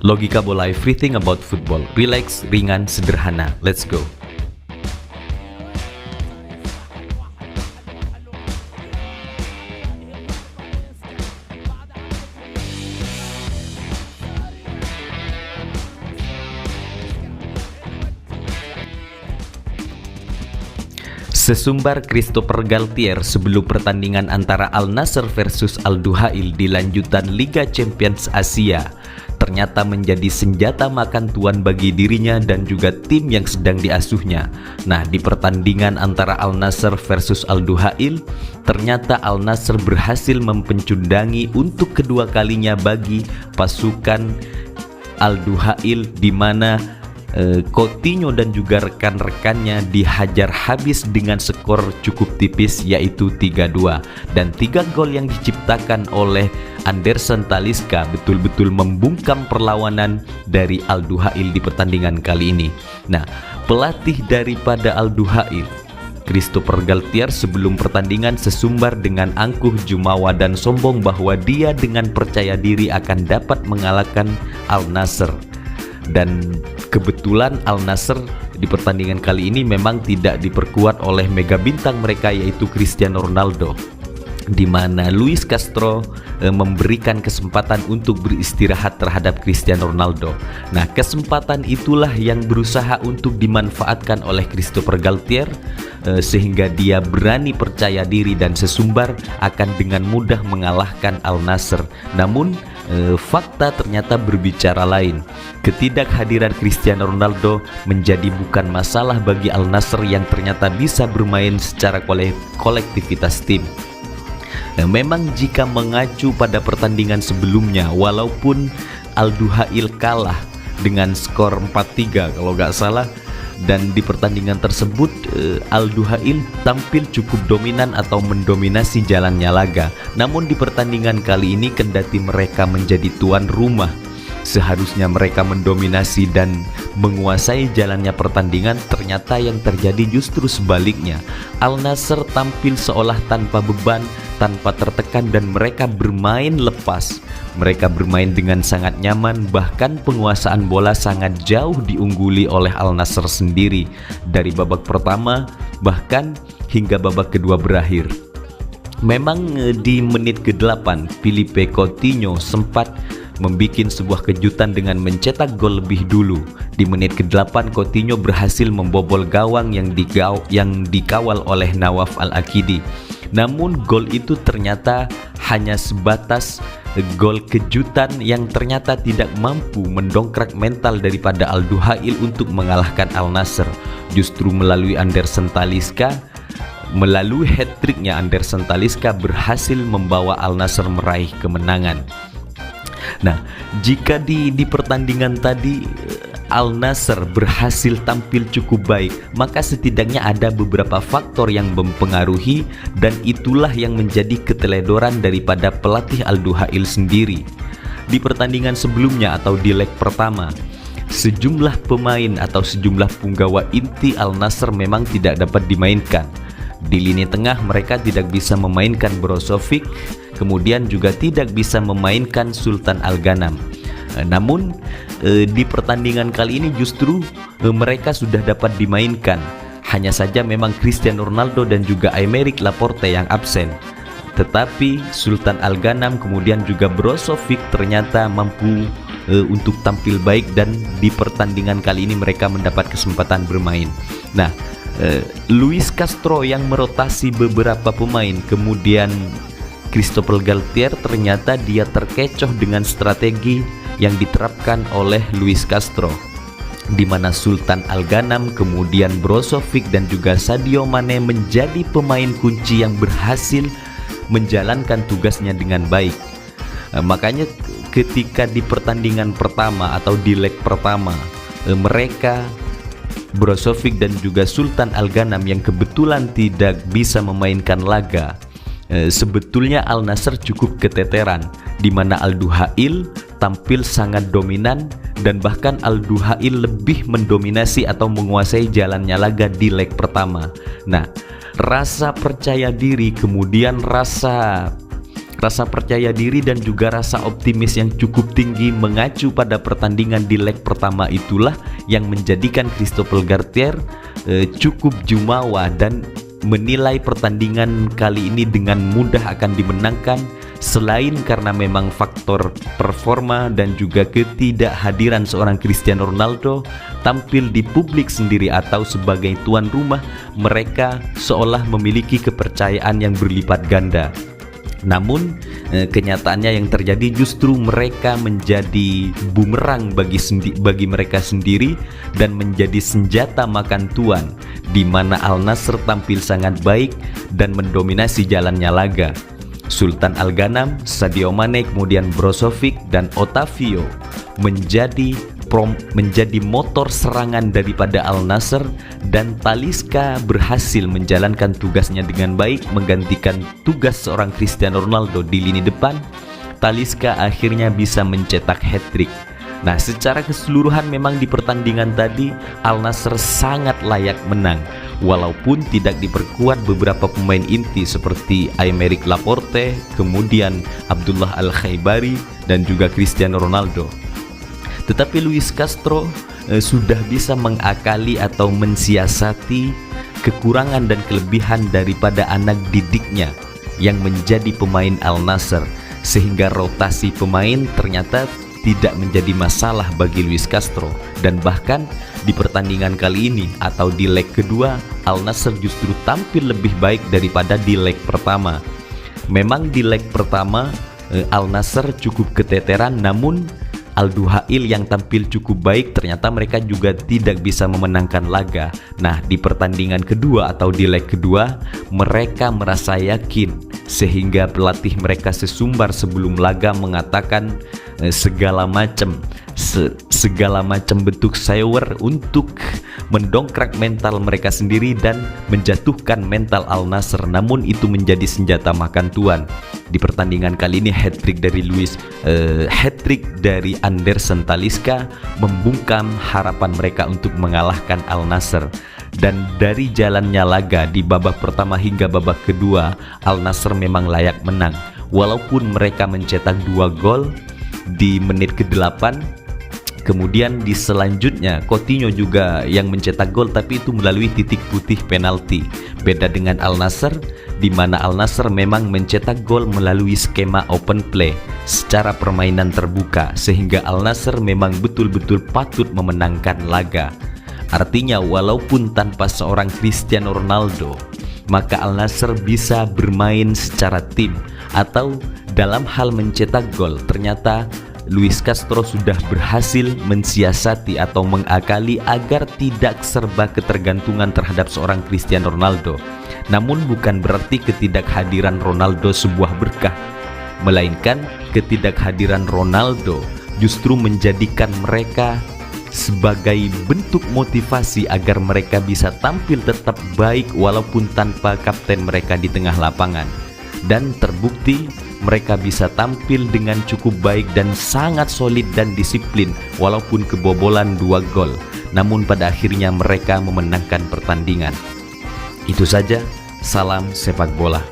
Logika bola, everything about football. Relax, ringan, sederhana. Let's go. Sesumbar Christopher Galtier sebelum pertandingan antara Al Nassr versus Al Duhail di lanjutan Liga Champions Asia ternyata menjadi senjata makan tuan bagi dirinya dan juga tim yang sedang diasuhnya. Nah, di pertandingan antara Al Nassr versus Al Duhail, ternyata Al Nassr berhasil mempencundangi untuk kedua kalinya bagi pasukan Al Duhail, di mana Coutinho dan juga rekan-rekannya dihajar habis dengan skor cukup tipis, yaitu 3-2, dan 3 gol yang diciptakan oleh Anderson Talisca betul-betul membungkam perlawanan dari Al Duhail di pertandingan kali ini. Nah, pelatih daripada Al Duhail, Christopher Galtier, sebelum pertandingan sesumbar dengan angkuh, jumawa dan sombong bahwa dia dengan percaya diri akan dapat mengalahkan Al Nassr. Dan kebetulan Al Nassr di pertandingan kali ini memang tidak diperkuat oleh mega bintang mereka, yaitu Cristiano Ronaldo, di mana Luis Castro memberikan kesempatan untuk beristirahat terhadap Cristiano Ronaldo. Nah, kesempatan itulah yang berusaha untuk dimanfaatkan oleh Christopher Galtier, sehingga dia berani percaya diri dan sesumbar akan dengan mudah mengalahkan Al Nassr. Namun fakta ternyata berbicara lain. Ketidakhadiran Cristiano Ronaldo menjadi bukan masalah bagi Al Nassr yang ternyata bisa bermain secara kolektivitas tim. Nah, memang jika mengacu pada pertandingan sebelumnya, walaupun Al Duhail kalah dengan skor 4-3 kalau nggak salah, dan di pertandingan tersebut Al Duhail tampil cukup dominan atau mendominasi jalannya laga. Namun di pertandingan kali ini, kendati mereka menjadi tuan rumah, seharusnya mereka mendominasi dan menguasai jalannya pertandingan, ternyata yang terjadi justru sebaliknya. Al Nassr tampil seolah tanpa beban, tanpa tertekan, dan mereka bermain lepas. Mereka bermain dengan sangat nyaman, bahkan penguasaan bola sangat jauh diungguli oleh Al Nassr sendiri dari babak pertama bahkan hingga babak kedua berakhir. Memang di menit ke-8 Philippe Coutinho sempat membuat sebuah kejutan dengan mencetak gol lebih dulu. Di menit ke-8 Coutinho berhasil membobol gawang yang dikawal oleh Nawaf Al-Akidi. Namun gol itu ternyata hanya sebatas gol kejutan yang ternyata tidak mampu mendongkrak mental daripada Al Duhail untuk mengalahkan Al Nassr. Justru melalui Anderson Talisca, melalui hat-tricknya Anderson Talisca berhasil membawa Al Nassr meraih kemenangan. Nah, jika di pertandingan tadi Al Nassr berhasil tampil cukup baik, maka setidaknya ada beberapa faktor yang mempengaruhi, dan itulah yang menjadi keteledoran daripada pelatih Al Duhail sendiri. Di pertandingan sebelumnya atau di leg pertama, sejumlah pemain atau sejumlah punggawa inti Al Nassr memang tidak dapat dimainkan. Di lini tengah mereka tidak bisa memainkan Brozovic, kemudian juga tidak bisa memainkan Sultan Al-Ghanam. Namun di pertandingan kali ini justru mereka sudah dapat dimainkan. Hanya saja memang Cristiano Ronaldo dan juga Aymeric Laporte yang absen. Tetapi Sultan Al-Ghanam kemudian juga Brozovic ternyata mampu untuk tampil baik, dan di pertandingan kali ini mereka mendapat kesempatan bermain. Nah, Luis Castro yang merotasi beberapa pemain, kemudian Christopher Galtier ternyata dia terkecoh dengan strategi yang diterapkan oleh Luis Castro, di mana Sultan Al-Ghanam, kemudian Brozovic dan juga Sadio Mane menjadi pemain kunci yang berhasil menjalankan tugasnya dengan baik. Makanya ketika di pertandingan pertama atau di leg pertama, mereka Brozovic dan juga Sultan Al-Ghanam yang kebetulan tidak bisa memainkan laga, sebetulnya Al Nassr cukup keteteran, di mana Al Duhail tampil sangat dominan, dan bahkan Al Duhail lebih mendominasi atau menguasai jalannya laga di leg pertama. Nah, rasa percaya diri kemudian rasa Rasa percaya diri dan juga rasa optimis yang cukup tinggi mengacu pada pertandingan di leg pertama itulah yang menjadikan Christophe Galtier cukup jumawa dan menilai pertandingan kali ini dengan mudah akan dimenangkan, selain karena memang faktor performa dan juga ketidakhadiran seorang Cristiano Ronaldo tampil di publik sendiri atau sebagai tuan rumah, mereka seolah memiliki kepercayaan yang berlipat ganda. Namun kenyataannya yang terjadi justru mereka menjadi bumerang bagi mereka sendiri dan menjadi senjata makan tuan, di mana Al Nassr tampil sangat baik dan mendominasi jalannya laga. Sultan Al Ghanam, Sadio Mane, kemudian Brozovic dan Otavio menjadi motor serangan daripada Al Nassr, dan Talisca berhasil menjalankan tugasnya dengan baik, menggantikan tugas seorang Cristiano Ronaldo di lini depan. Talisca akhirnya bisa mencetak hat-trick. Nah, secara keseluruhan memang di pertandingan tadi Al Nassr sangat layak menang, walaupun tidak diperkuat beberapa pemain inti seperti Aymeric Laporte, kemudian Abdullah Al-Khaibari dan juga Cristiano Ronaldo. Tetapi Luis Castro sudah bisa mengakali atau mensiasati kekurangan dan kelebihan daripada anak didiknya yang menjadi pemain Al Nassr, sehingga rotasi pemain ternyata tidak menjadi masalah bagi Luis Castro. Dan bahkan di pertandingan kali ini atau di leg kedua, Al Nassr justru tampil lebih baik daripada di leg pertama. Memang di leg pertama Al Nassr cukup keteteran, namun Al Duhail yang tampil cukup baik, ternyata mereka juga tidak bisa memenangkan laga. Nah, di pertandingan kedua atau di leg kedua, mereka merasa yakin, sehingga pelatih mereka sesumbar sebelum laga mengatakan segala macam bentuk sewer untuk mendongkrak mental mereka sendiri dan menjatuhkan mental Al Nassr. Namun itu menjadi senjata makan tuan. Di pertandingan kali ini hat-trick dari Anderson Talisca membungkam harapan mereka untuk mengalahkan Al Nassr. Dan dari jalannya laga di babak pertama hingga babak kedua, Al Nassr memang layak menang, walaupun mereka mencetak 2 gol di menit ke-8. Kemudian di selanjutnya Coutinho juga yang mencetak gol, tapi itu melalui titik putih penalti. Beda dengan Al Nassr, di mana Al Nassr memang mencetak gol melalui skema open play secara permainan terbuka, sehingga Al Nassr memang betul-betul patut memenangkan laga. Artinya walaupun tanpa seorang Cristiano Ronaldo, maka Al Nassr bisa bermain secara tim, atau dalam hal mencetak gol ternyata Luis Castro sudah berhasil mensiasati atau mengakali agar tidak serba ketergantungan terhadap seorang Cristiano Ronaldo. Namun bukan berarti ketidakhadiran Ronaldo sebuah berkah, melainkan ketidakhadiran Ronaldo justru menjadikan mereka sebagai bentuk motivasi agar mereka bisa tampil tetap baik walaupun tanpa kapten mereka di tengah lapangan. Dan terbukti mereka bisa tampil dengan cukup baik dan sangat solid dan disiplin walaupun kebobolan 2 gol. Namun pada akhirnya mereka memenangkan pertandingan. Itu saja, salam sepak bola.